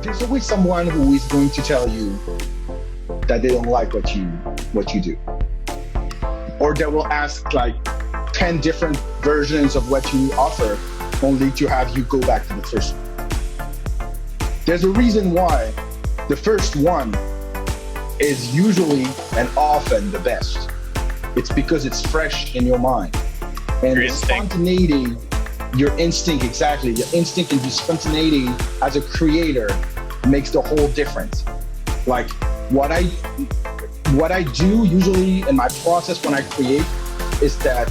There's always someone who is going to tell you that they don't like what you do, or they will ask like 10 different versions of what you offer, only to have you go back to the first one. There's a reason why the first one is usually and often the best. It's because it's fresh in your mind. And the spontaneity, your instinct, exactly, your instinct and your spontaneity as a creator makes the whole difference. Like what I do usually in my process when I create is that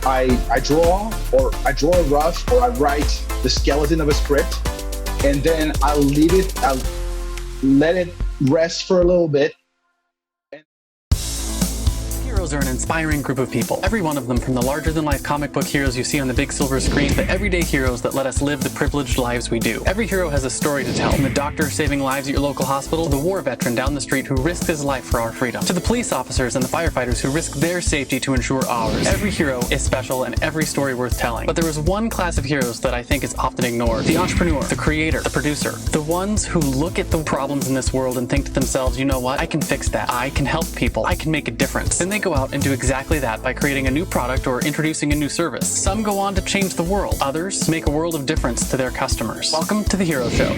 I draw a rough, or I write the skeleton of a script, and then I'll let it rest for a little bit. Heroes are an inspiring group of people. Every one of them, from the larger-than-life comic book heroes you see on the big silver screen, to everyday heroes that let us live the privileged lives we do. Every hero has a story to tell, from the doctor saving lives at your local hospital, to the war veteran down the street who risked his life for our freedom, to the police officers and the firefighters who risked their safety to ensure ours. Every hero is special and every story worth telling. But there is one class of heroes that I think is often ignored: the entrepreneur, the creator, the producer. The ones who look at the problems in this world and think to themselves, you know what, I can fix that. I can help people. I can make a difference. Then they go out and do exactly that by creating a new product or introducing a new service. Some go on to change the world. Others make a world of difference to their customers. Welcome to The Hero Show.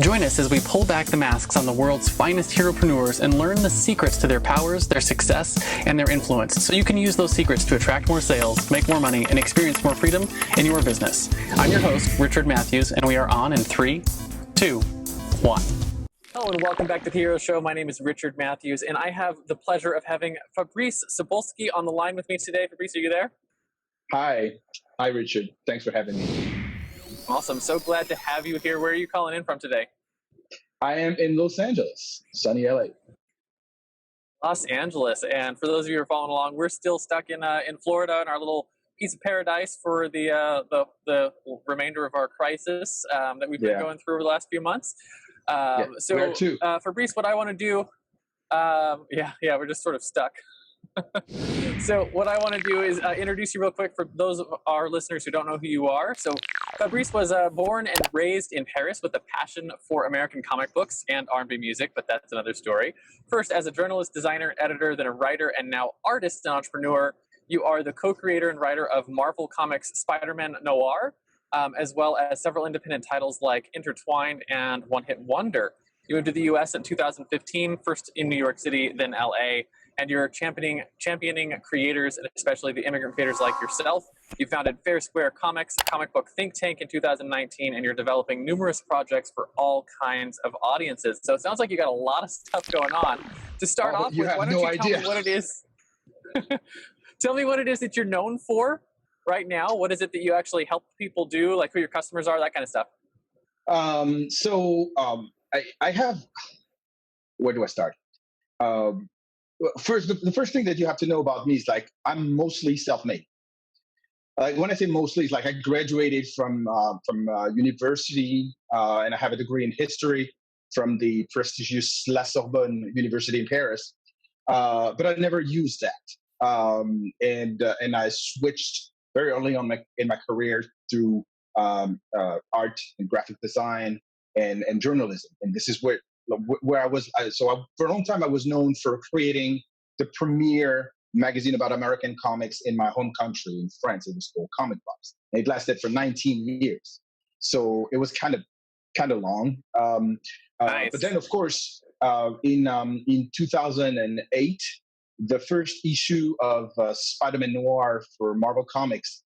Join us as we pull back the masks on the world's finest heropreneurs and learn the secrets to their powers, their success, and their influence, so you can use those secrets to attract more sales, make more money, and experience more freedom in your business. I'm your host, Richard Matthews, and we are on in 3, 2, 1. Hello and welcome back to The Hero Show. My name is Richard Matthews, and I have the pleasure of having Fabrice Sapolsky on the line with me today. Fabrice, are you there? Hi, Richard. Thanks for having me. Awesome. So glad to have you here. Where are you calling in from today? I am in Los Angeles, sunny LA. Los Angeles. And for those of you who are following along, we're still stuck in Florida in our little piece of paradise for the remainder of our crisis that we've been going through over the last few months. Where to? Fabrice, what I want to do, we're just sort of stuck. So what I want to do is introduce you real quick for those of our listeners who don't know who you are. So Fabrice was born and raised in Paris with a passion for American comic books and R&B music, but that's another story. First as a journalist, designer, editor, then a writer, and now artist and entrepreneur. You are the co-creator and writer of Marvel Comics' Spider Man Noir, as well as several independent titles like Intertwined and One Hit Wonder. You moved to the U.S. in 2015, first in New York City, then L.A., and you're championing creators, and especially the immigrant creators like yourself. You founded Fair Square Comics, a comic book think tank, in 2019, and you're developing numerous projects for all kinds of audiences. So it sounds like you got a lot of stuff going on. To start off with, why don't you tell me what it is? Tell me what it is that you're known for right now. What is it that you actually help people do, like who your customers are, that kind of stuff? I have, where do I start? First, the first thing that you have to know about me is like, I'm mostly self-made. Like when I say mostly, it's like I graduated from university, and I have a degree in history from the prestigious La Sorbonne University in Paris. But I never used that. And I switched very early on in my career through art and graphic design and journalism. And this is where I was. For a long time, I was known for creating the premier magazine about American comics in my home country in France. It was called Comic Box. It lasted for 19 years. So it was kind of long. Nice. But then, of course, in 2008, the first issue of Spider Man Noir for Marvel Comics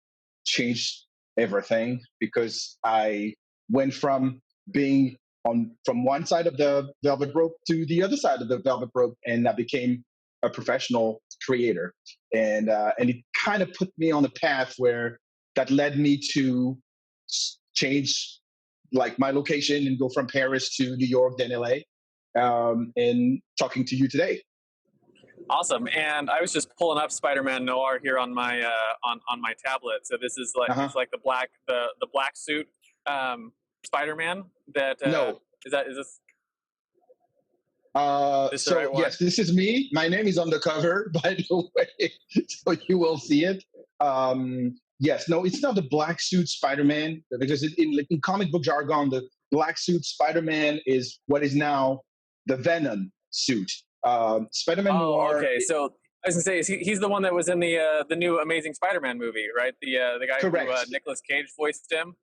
changed everything, because I went from being from one side of the velvet rope to the other side of the velvet rope, and I became a professional creator. And it kind of put me on a path where that led me to change like my location and go from Paris to New York, then LA, and talking to you today. Awesome. And I was just pulling up Spider Man Noir here on my on my tablet. So this is like it's like the black suit Spider Man that no. Is this so right one? Yes, this is me. My name is on the cover, by the way, so you will see it. Yes, no, it's not the black suit Spider-Man, because in comic book jargon, the black suit Spider Man is what is now the Venom suit. Spider Man Oh, Noir. okay. So I was gonna say he's the one that was in the new Amazing Spider-Man movie, right? The guy who Correct. Nicolas Cage voiced him.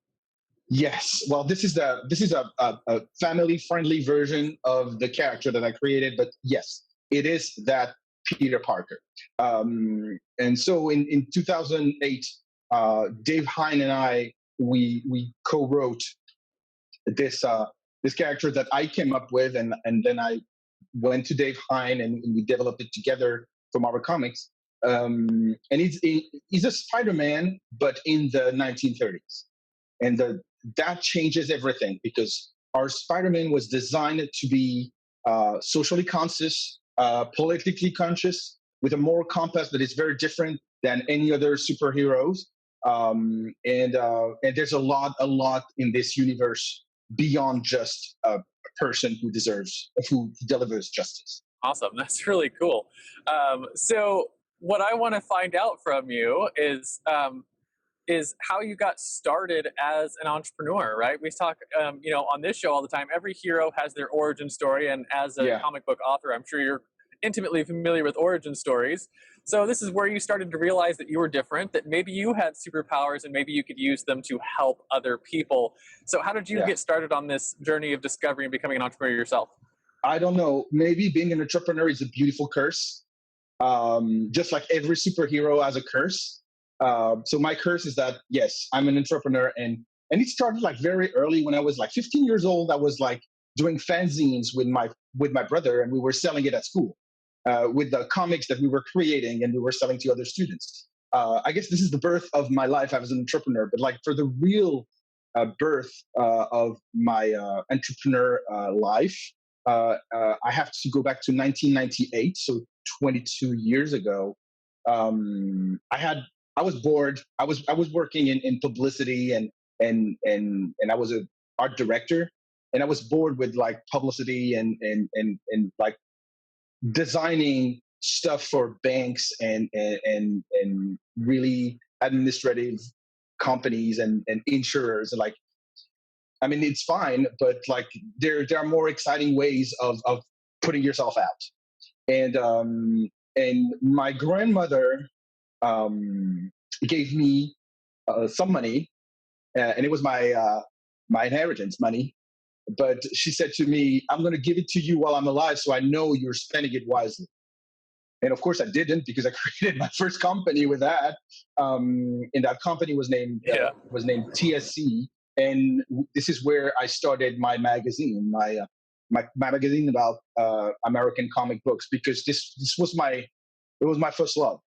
Yes. Well, this is a family friendly version of the character that I created, but yes, it is that Peter Parker. And so in 2008, Dave Hine and I we co-wrote this character that I came up with, and then I went to Dave Hine and we developed it together from our comics. And he's a Spider-Man, but in the 1930s, and that changes everything because our Spider-Man was designed to be socially conscious, politically conscious, with a moral compass that is very different than any other superheroes. And there's a lot in this universe beyond just a person who delivers justice. Awesome. That's really cool. So what I want to find out from you is how you got started as an entrepreneur, right? We talk, on this show all the time. Every hero has their origin story, and as a comic book author, I'm sure you're intimately familiar with origin stories. So this is where you started to realize that you were different, that maybe you had superpowers and maybe you could use them to help other people. So how did you get started on this journey of discovery and becoming an entrepreneur yourself? I don't know. Maybe being an entrepreneur is a beautiful curse. Just like every superhero has a curse. So my curse is that, yes, I'm an entrepreneur, and it started like very early. When I was like 15 years old, I was like doing fanzines with my brother, and we were selling it at school with the comics that we were creating, and we were selling to other students. I guess this is the birth of my life as an entrepreneur, but like for the real birth of my entrepreneur life, I have to go back to 1998, so 22 years ago. I was bored. I was working in publicity, and I was a art director, and I was bored with like publicity and like designing stuff for banks and really administrative companies and insurers. And like, I mean, it's fine, but like there are more exciting ways of putting yourself out. And my grandmother gave me some money, and it was my inheritance money. But she said to me, "I'm going to give it to you while I'm alive, so I know you're spending it wisely." And of course, I didn't, because I created my first company with that. And that company was named TSC. And this is where I started my magazine, my magazine about American comic books, because this was my first love.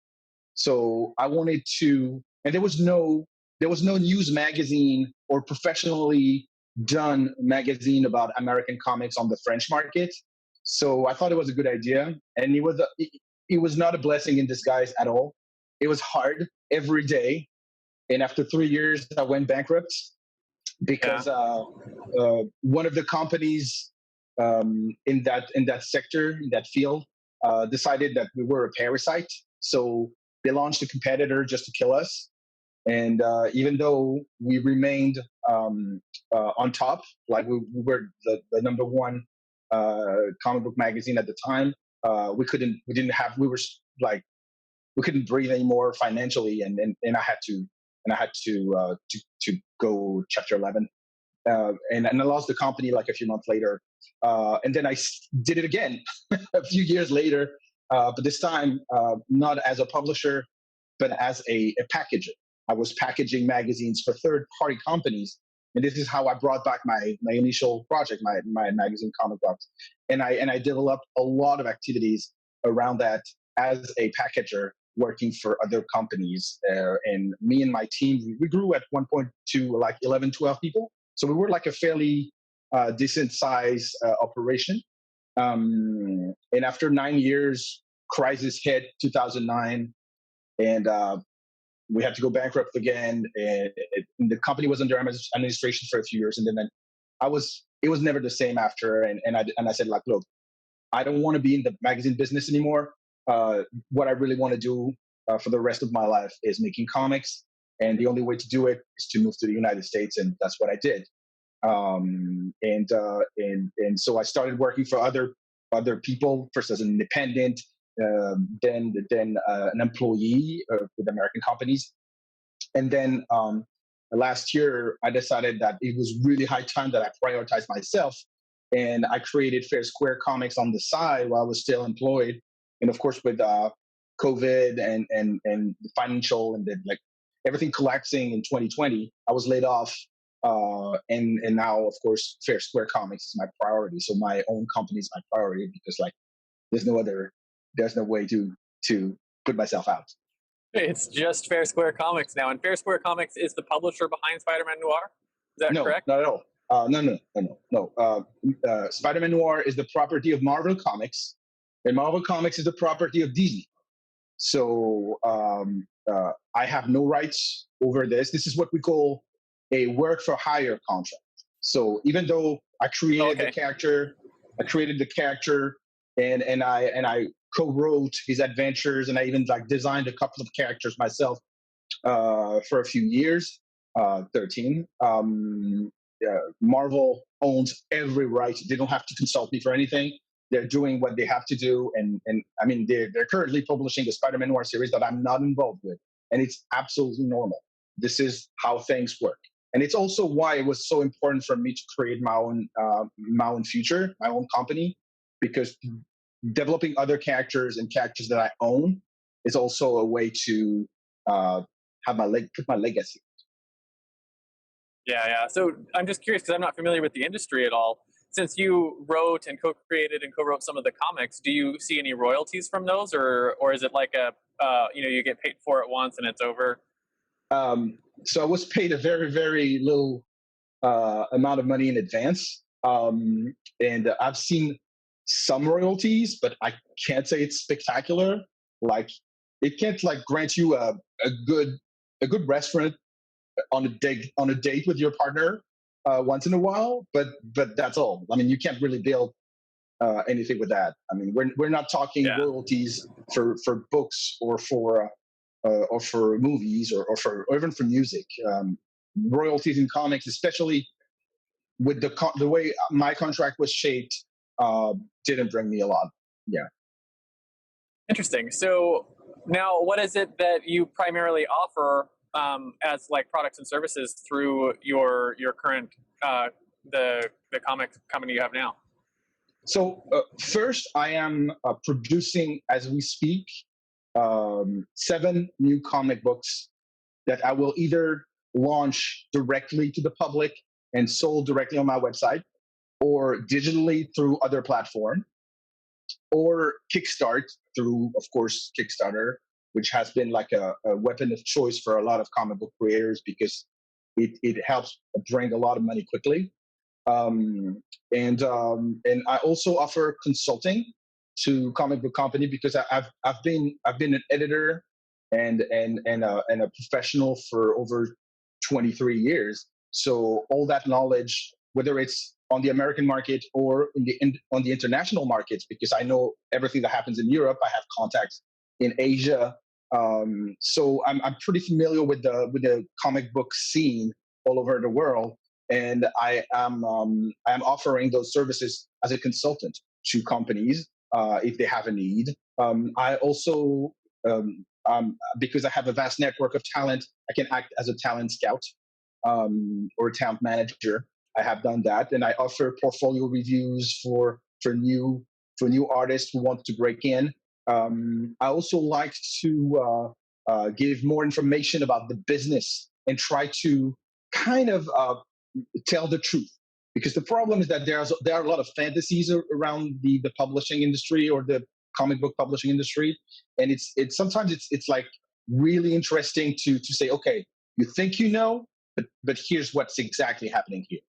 So I wanted to, and there was no news magazine or professionally done magazine about American comics on the French market. So I thought it was a good idea, and it was not a blessing in disguise at all. It was hard every day, and after 3 years, I went bankrupt because one of the companies in that sector, in that field, decided that we were a parasite. So they launched a competitor just to kill us. And even though we remained on top, like we were the number one comic book magazine at the time, we couldn't breathe anymore financially, and I had to go Chapter 11, and I lost the company like a few months later, and then I did it again a few years later, but this time not as a publisher, but as a packager. I was packaging magazines for third-party companies, and this is how I brought back my initial project, my magazine, Comic Box, and I developed a lot of activities around that as a packager, working for other companies. And me and my team, we grew at one point to like 11, 12 people, so we were like a fairly decent size operation. And after 9 years, crisis hit 2009, and we had to go bankrupt again. And the company was under administration for a few years, and then it was never the same after. And I said, like, look, I don't want to be in the magazine business anymore. What I really want to do for the rest of my life is making comics, and the only way to do it is to move to the United States, and that's what I did. And so I started working for other people, first as an independent, then an employee with American companies. And then last year, I decided that it was really high time that I prioritized myself. And I created Fair Square Comics on the side while I was still employed. And of course, with COVID and the financial and like everything collapsing in 2020, I was laid off. And now, of course, Fair Square Comics is my priority. So my own company is my priority because like there's no way to put myself out. It's just Fair Square Comics now, and Fair Square Comics is the publisher behind Spider Man Noir. Is that correct? No, not at all. No. Spider Man Noir is the property of Marvel Comics, and Marvel Comics is the property of Disney. So I have no rights over this. This is what we call a work for hire contract. So even though I created the character, and I co-wrote his adventures, and I even like designed a couple of characters myself for a few years, 13. Marvel owns every right. They don't have to consult me for anything. They're doing what they have to do, and I mean they're currently publishing a Spider Man Noir series that I'm not involved with, and it's absolutely normal. This is how things work, and it's also why it was so important for me to create my own future, my own company, because developing other characters and characters that I own is also a way to put my legacy. Yeah. So I'm just curious because I'm not familiar with the industry at all. Since you wrote and co-created and co-wrote some of the comics, do you see any royalties from those, or is it like you get paid for it once and it's over? So I was paid a very, very little amount of money in advance, and I've seen some royalties, but I can't say it's spectacular. Like it can't like grant you a good restaurant on a date with your partner once in a while, but that's all. I mean, you can't really build anything with that. I mean, we're not talking royalties for books or for movies or even for music. Royalties in comics, especially with the way my contract was shaped, didn't bring me a lot. Yeah. Interesting. So now, what is it that you primarily offer as like products and services through your current the comic company you have now? So first, I am producing as we speak 7 new comic books that I will either launch directly to the public and sold directly on my website, or digitally through other platforms, or kickstart through, of course, Kickstarter, which has been like a weapon of choice for a lot of comic book creators because it helps bring a lot of money quickly. And I also offer consulting to comic book company because I've been an editor and a professional for over 23 years. So all that knowledge, whether it's on the American market or on the international markets, because I know everything that happens in Europe, I have contacts in Asia. So I'm pretty familiar with the comic book scene all over the world. And I am offering those services as a consultant to companies if they have a need. I also, because I have a vast network of talent, I can act as a talent scout or a talent manager. I have done that, and I offer portfolio reviews for new artists who want to break in. I also like to give more information about the business and try to kind of tell the truth, because the problem is that there are a lot of fantasies around the publishing industry or the comic book publishing industry, and it's sometimes it's like really interesting to say, okay, you think you know, but here's what's exactly happening here.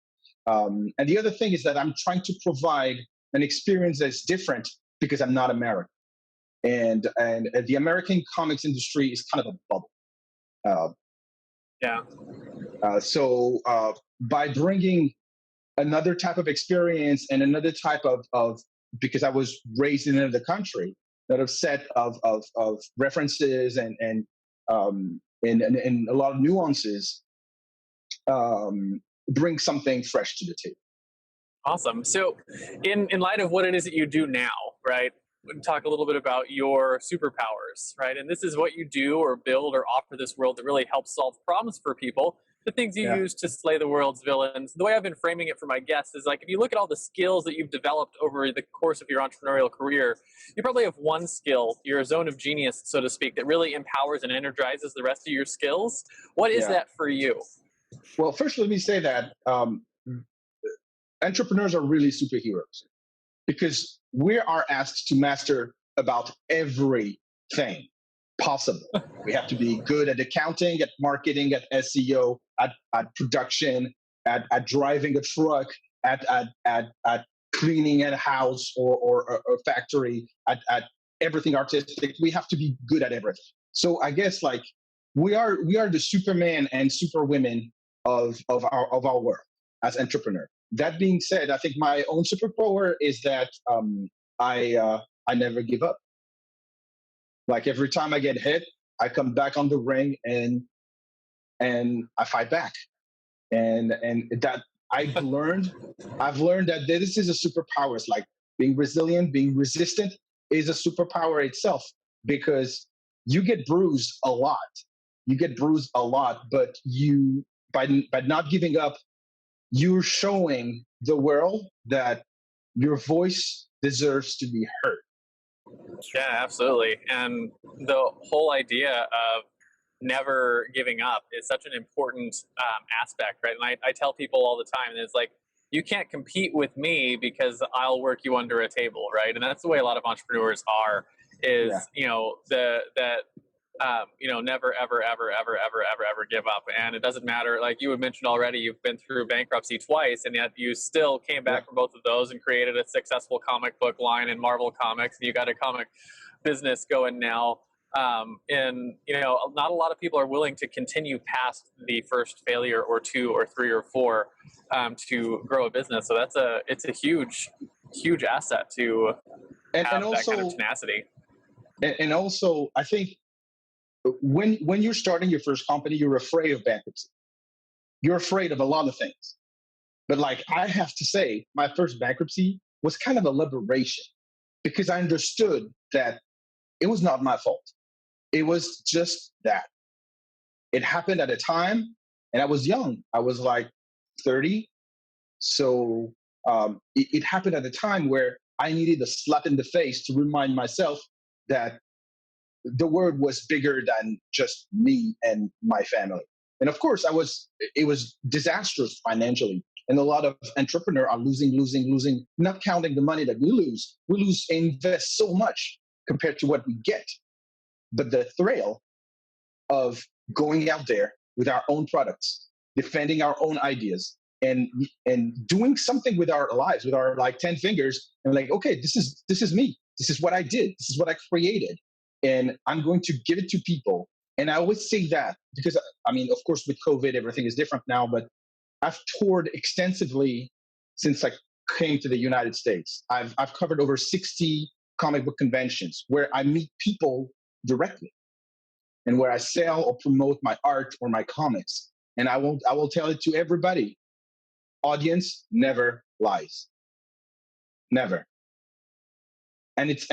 And the other thing is that I'm trying to provide an experience that's different because I'm not American, and the American comics industry is kind of a bubble. So by bringing another type of experience and another type of because I was raised in another country, another set of references and a lot of nuances, bring something fresh to the table. Awesome. So, in light of what it is that you do now, right? Talk a little bit about your superpowers, right? And this is what you do or build or offer this world that really helps solve problems for people. The things you Yeah. use to slay the world's villains. The way I've been framing it for my guests is like, if you look at all the skills that you've developed over the course of your entrepreneurial career, you probably have one skill, your zone of genius, so to speak, that really empowers and energizes the rest of your skills. What is that for you? Well, first, let me say that entrepreneurs are really superheroes because we are asked to master about everything possible. We have to be good at accounting, at marketing, at SEO, at production, at driving a truck, at cleaning a house or a factory, at everything artistic. We have to be good at everything. So I guess like we are the Superman and Superwomen of our world as entrepreneurs. That being said, I think my own superpower is that I never give up. Like every time I get hit, I come back on the ring and I fight back. And that I've learned that this is a superpower. It's like being resilient, being resistant is a superpower itself because you get bruised a lot. You get bruised a lot, but you by not giving up, you're showing the world that your voice deserves to be heard. Yeah, absolutely. And the whole idea of never giving up is such an important aspect, right? And I tell people all the time, and it's like, you can't compete with me because I'll work you under a table, right? And that's the way a lot of entrepreneurs are, is, you know, never, ever, ever, ever, ever, ever, ever give up. And it doesn't matter. Like you had mentioned already, you've been through bankruptcy twice, and yet you still came back from both of those and created a successful comic book line in Marvel Comics. You got a comic business going now. And, you know, not a lot of people are willing to continue past the first failure or two or three or four to grow a business. So it's a huge, huge asset to have also, that kind of tenacity. And also, I think when you're starting your first company, you're afraid of bankruptcy. You're afraid of a lot of things. But like I have to say, my first bankruptcy was kind of a liberation because I understood that it was not my fault. It was just that. It happened at a time, and I was young. I was like 30. So it happened at a time where I needed a slap in the face to remind myself that the world was bigger than just me and my family. And of course, it was disastrous financially. And a lot of entrepreneurs are losing, not counting the money that we lose. We invest so much compared to what we get. But the thrill of going out there with our own products, defending our own ideas, and doing something with our lives, with our like 10 fingers, and like, okay, this is me. This is what I did. This is what I created. And I'm going to give it to people. And I always say that because, I mean, of course, with COVID, everything is different now, but I've toured extensively since I came to the United States. I've covered over 60 comic book conventions where I meet people directly and where I sell or promote my art or my comics. And I will tell it to everybody. Audience never lies. Never. And it's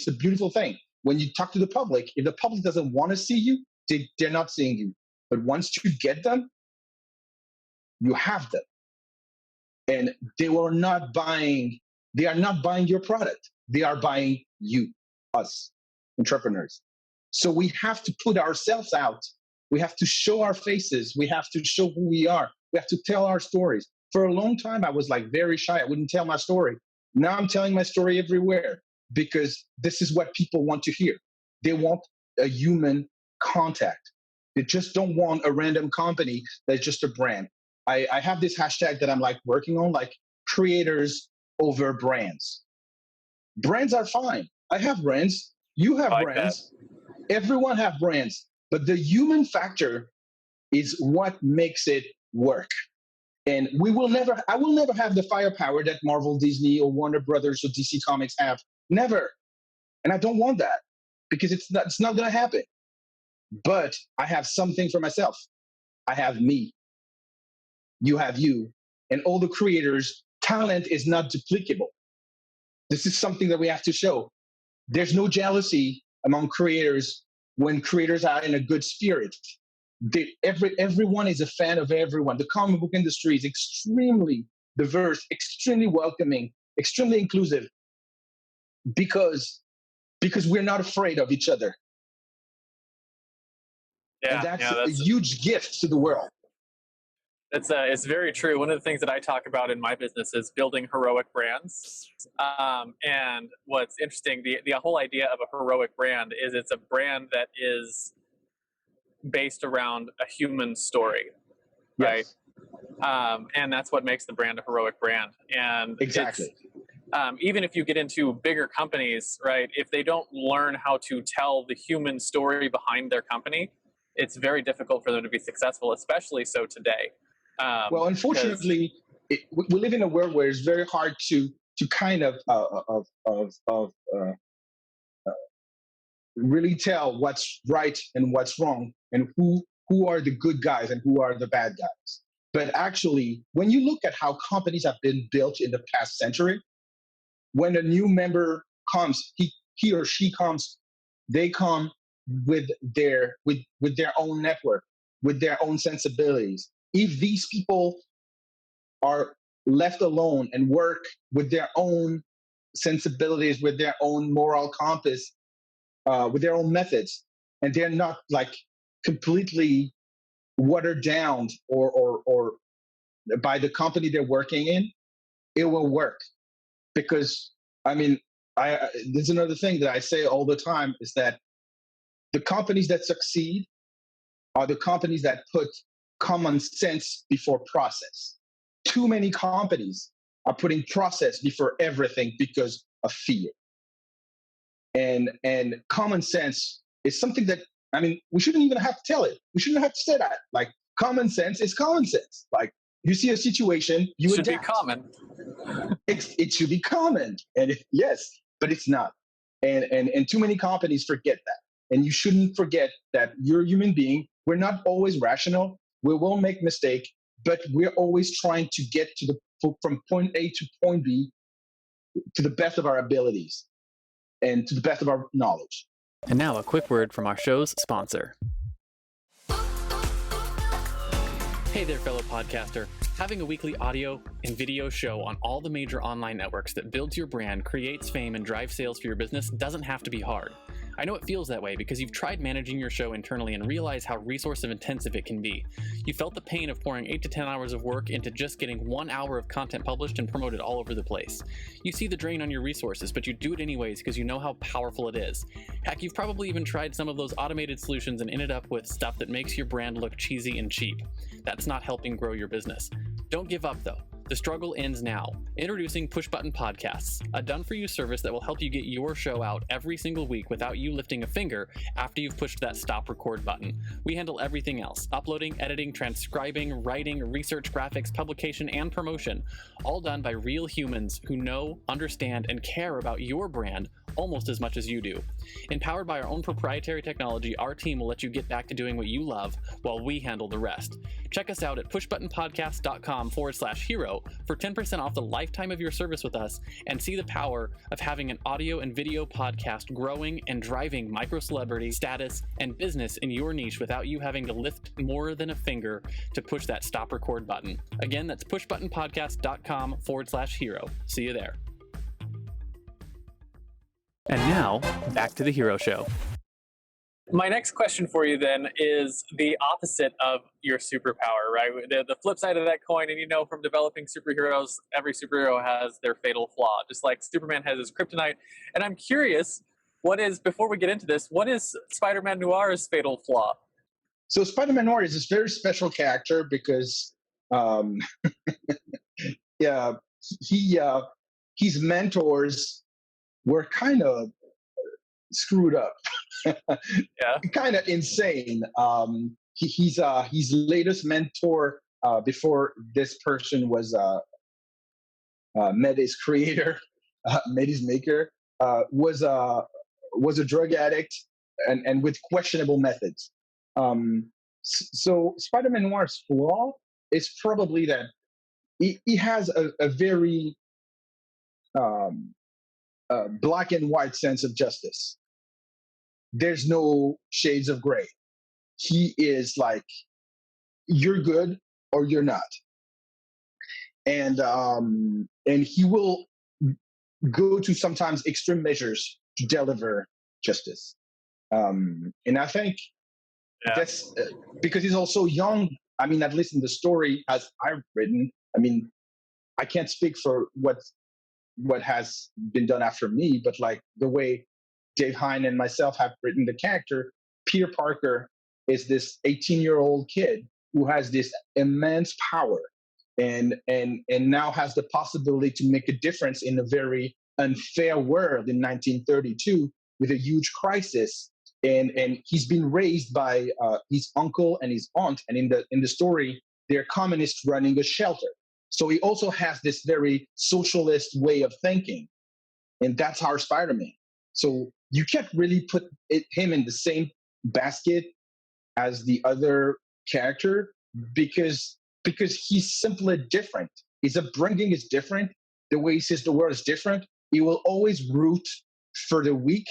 a beautiful thing. When you talk to the public, if the public doesn't want to see you, they're not seeing you. But once you get them, you have them. And they are not buying your product. They are buying you, us, entrepreneurs. So we have to put ourselves out. We have to show our faces. We have to show who we are. We have to tell our stories. For a long time, I was like very shy. I wouldn't tell my story. Now I'm telling my story everywhere because this is what people want to hear. They want a human contact. They just don't want a random company that's just a brand. I have this hashtag that I'm like working on, like creators over brands. Brands are fine. I have brands. You have brands. Everyone have brands. But the human factor is what makes it work. And I will never have the firepower that Marvel, Disney, or Warner Brothers or DC Comics have. Never. And I don't want that because it's not going to happen. But I have something for myself. I have me. you have you, and all the creators. Talent is not duplicable. This is something that we have to show. There's no jealousy among creators when creators are in a good spirit. Everyone is a fan of everyone. The comic book industry is extremely diverse, extremely welcoming, extremely inclusive, because we're not afraid of each other. Yeah, and that's a huge gift to the world. It's very true. One of the things that I talk about in my business is building heroic brands. And what's interesting, the whole idea of a heroic brand is it's a brand that is based around a human story, right? Yes. And that's what makes the brand a heroic brand. And exactly. Even if you get into bigger companies, right, if they don't learn how to tell the human story behind their company, it's very difficult for them to be successful, especially so today. Well, unfortunately, we live in a world where it's very hard to kind of really tell what's right and what's wrong, and who are the good guys and who are the bad guys. But actually, when you look at how companies have been built in the past century, when a new member comes, he or she comes, they come with their own network, with their own sensibilities. If these people are left alone and work with their own sensibilities, with their own moral compass, with their own methods, and they're not like completely watered down or by the company they're working in, it will work. Because I mean, there's another thing that I say all the time is that the companies that succeed are the companies that put common sense before process. Too many companies are putting process before everything because of fear. And common sense is something that, I mean, we shouldn't even have to tell it. We shouldn't have to say that. Like, common sense is common sense. Like, you see a situation, you should adapt. Be common. It should be common, and yes, but it's not. And too many companies forget that. And you shouldn't forget that you're a human being. We're not always rational. We will make mistakes, but we're always trying to get from point A to point B to the best of our abilities and to the best of our knowledge. And now a quick word from our show's sponsor. Hey there, fellow podcaster. Having a weekly audio and video show on all the major online networks that builds your brand, creates fame, and drives sales for your business doesn't have to be hard. I know it feels that way because you've tried managing your show internally and realize how resource intensive it can be. You felt the pain of pouring 8 to 10 hours of work into just getting 1 hour of content published and promoted all over the place. You see the drain on your resources, but you do it anyways because you know how powerful it is. Heck, you've probably even tried some of those automated solutions and ended up with stuff that makes your brand look cheesy and cheap. That's not helping grow your business. Don't give up though. The struggle ends now. Introducing Push Button Podcasts, a done-for-you service that will help you get your show out every single week without you lifting a finger after you've pushed that stop record button. We handle everything else: uploading, editing, transcribing, writing, research, graphics, publication, and promotion, all done by real humans who know, understand, and care about your brand almost as much as you do. Empowered by our own proprietary technology, our team will let you get back to doing what you love while we handle the rest. Check us out at pushbuttonpodcast.com/hero for 10% off the lifetime of your service with us, and see the power of having an audio and video podcast growing and driving micro celebrity status and business in your niche without you having to lift more than a finger to push that stop record button. Again, that's pushbuttonpodcast.com/hero. See you there. And now, back to the Hero Show. My next question for you then is the opposite of your superpower, right? The flip side of that coin, and you know from developing superheroes, every superhero has their fatal flaw, just like Superman has his kryptonite. And I'm curious, before we get into this, what is Spider Man Noir's fatal flaw? So Spider Man Noir is this very special character because yeah, his mentors were kind of screwed up. Yeah. Kind of insane. His latest mentor before this person was met his creator, met his maker, was a drug addict and with questionable methods. So Spider-Man Noir's flaw is probably that he has a very black and white sense of justice. There's no shades of gray. He is like, you're good or you're not, and he will go to sometimes extreme measures to deliver justice. And I think that's because he's also young. I mean, at least in the story as I've written. I mean, I can't speak for what has been done after me, but like the way Dave Hine and myself have written the character, Peter Parker is this 18-year-old kid who has this immense power and now has the possibility to make a difference in a very unfair world in 1932 with a huge crisis. And he's been raised by his uncle and his aunt, and in the story, they're communists running a shelter. So he also has this very socialist way of thinking, and that's our Spider-Man. So you can't really put him in the same basket as the other character because he's simply different. His upbringing is different. The way he sees the world is different. He will always root for the weak,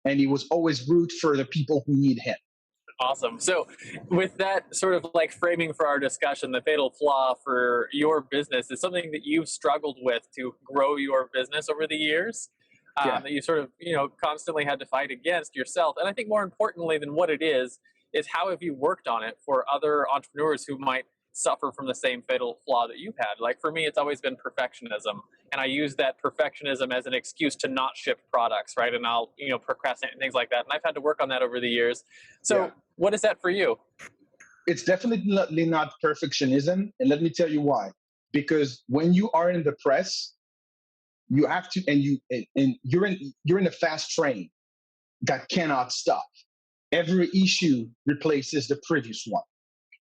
and he was always root for the people who need him. Awesome. So with that sort of like framing for our discussion, the fatal flaw for your business is something that you've struggled with to grow your business over the years, that you sort of, constantly had to fight against yourself. And I think more importantly than what it is how have you worked on it for other entrepreneurs who might suffer from the same fatal flaw that you've had? Like for me, it's always been perfectionism. And I use that perfectionism as an excuse to not ship products, right? And I'll, procrastinate and things like that. And I've had to work on that over the years. So what is that for you? It's definitely not perfectionism. And let me tell you why. Because when you are in the press, you have to, and you're in a fast train that cannot stop. Every issue replaces the previous one,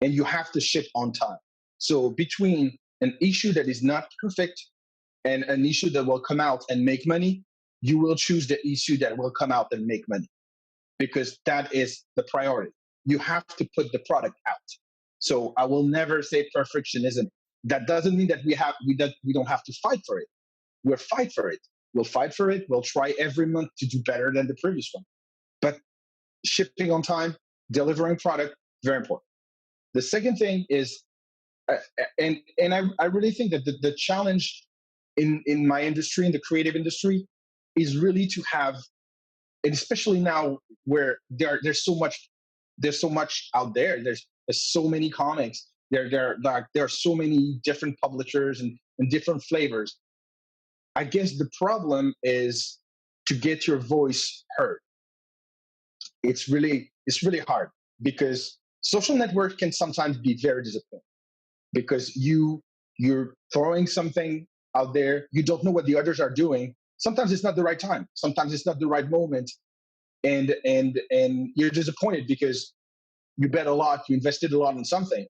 and you have to ship on time. So between an issue that is not perfect and an issue that will come out and make money, you will choose the issue that will come out and make money because that is the priority. You have to put the product out. So I will never say perfectionism. That doesn't mean that we don't have to fight for it. We'll fight for it. We'll fight for it. We'll try every month to do better than the previous one. But shipping on time, delivering product, very important. The second thing is, and I really think that the challenge in my industry, in the creative industry, is really to have, and especially now where there's so much out there. There's so many comics. There are so many different publishers and different flavors. I guess the problem is to get your voice heard. It's really hard because social network can sometimes be very disappointing because you're throwing something out there. You don't know what the others are doing. Sometimes it's not the right time. Sometimes it's not the right moment. And you're disappointed because you bet a lot, you invested a lot in something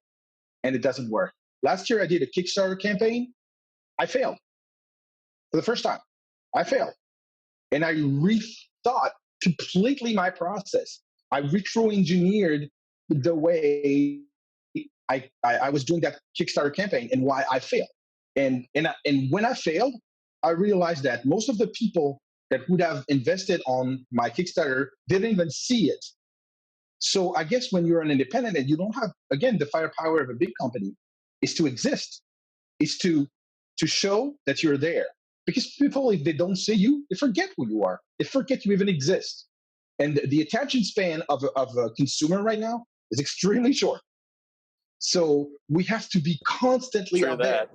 and it doesn't work. Last year I did a Kickstarter campaign. I failed for the first time. I failed. And I rethought completely my process. I retro-engineered the way I was doing that Kickstarter campaign and why I failed. And when I failed, I realized that most of the people that would have invested on my Kickstarter didn't even see it. So I guess when you're an independent and you don't have, again, the firepower of a big company is to exist, is to show that you're there. Because people, if they don't see you, they forget who you are. They forget you even exist. And the attention span of a consumer right now is extremely short. So we have to be constantly out there.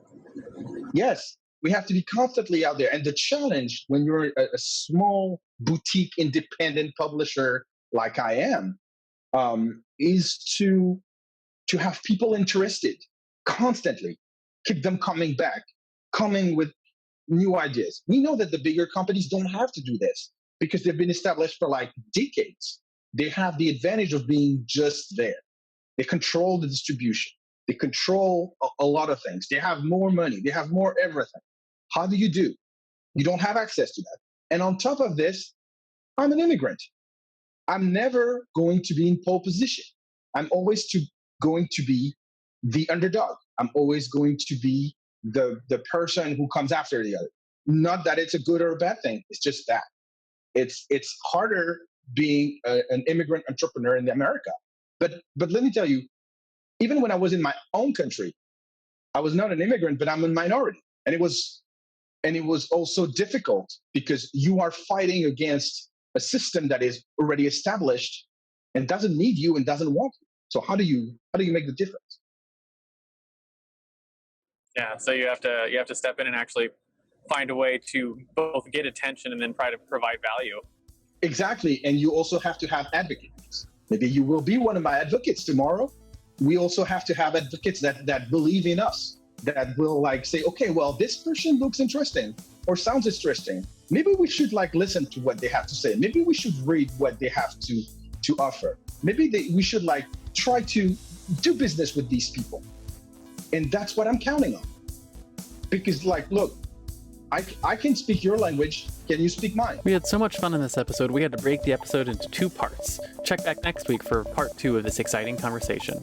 Yes, we have to be constantly out there. And the challenge when you're a small boutique independent publisher like I am, is to have people interested constantly, keep them coming back, coming with new ideas. We know that the bigger companies don't have to do this because they've been established for like decades. They have the advantage of being just there. They control the distribution. They control a lot of things. They have more money. They have more everything. How do? You don't have access to that. And on top of this, I'm an immigrant. I'm never going to be in pole position. I'm always going to be the underdog. I'm always going to be the person who comes after the other. Not that it's a good or a bad thing. It's just that it's harder being an immigrant entrepreneur in America. But let me tell you, even when I was in my own country, I was not an immigrant, but I'm a minority, and it was also difficult because you are fighting against a system that is already established and doesn't need you and doesn't want you. So how do you make the difference? Yeah, so you have to step in and actually find a way to both get attention and then try to provide value. Exactly, and you also have to have advocates. Maybe you will be one of my advocates tomorrow. We also have to have advocates that believe in us, that will like say, okay, well, this person looks interesting or sounds interesting. Maybe we should like listen to what they have to say. Maybe we should read what they have to offer. Maybe we should like try to do business with these people. And that's what I'm counting on. Because like, look, I can speak your language. Can you speak mine? We had so much fun in this episode, we had to break the episode into 2 parts. Check back next week for part 2 of this exciting conversation.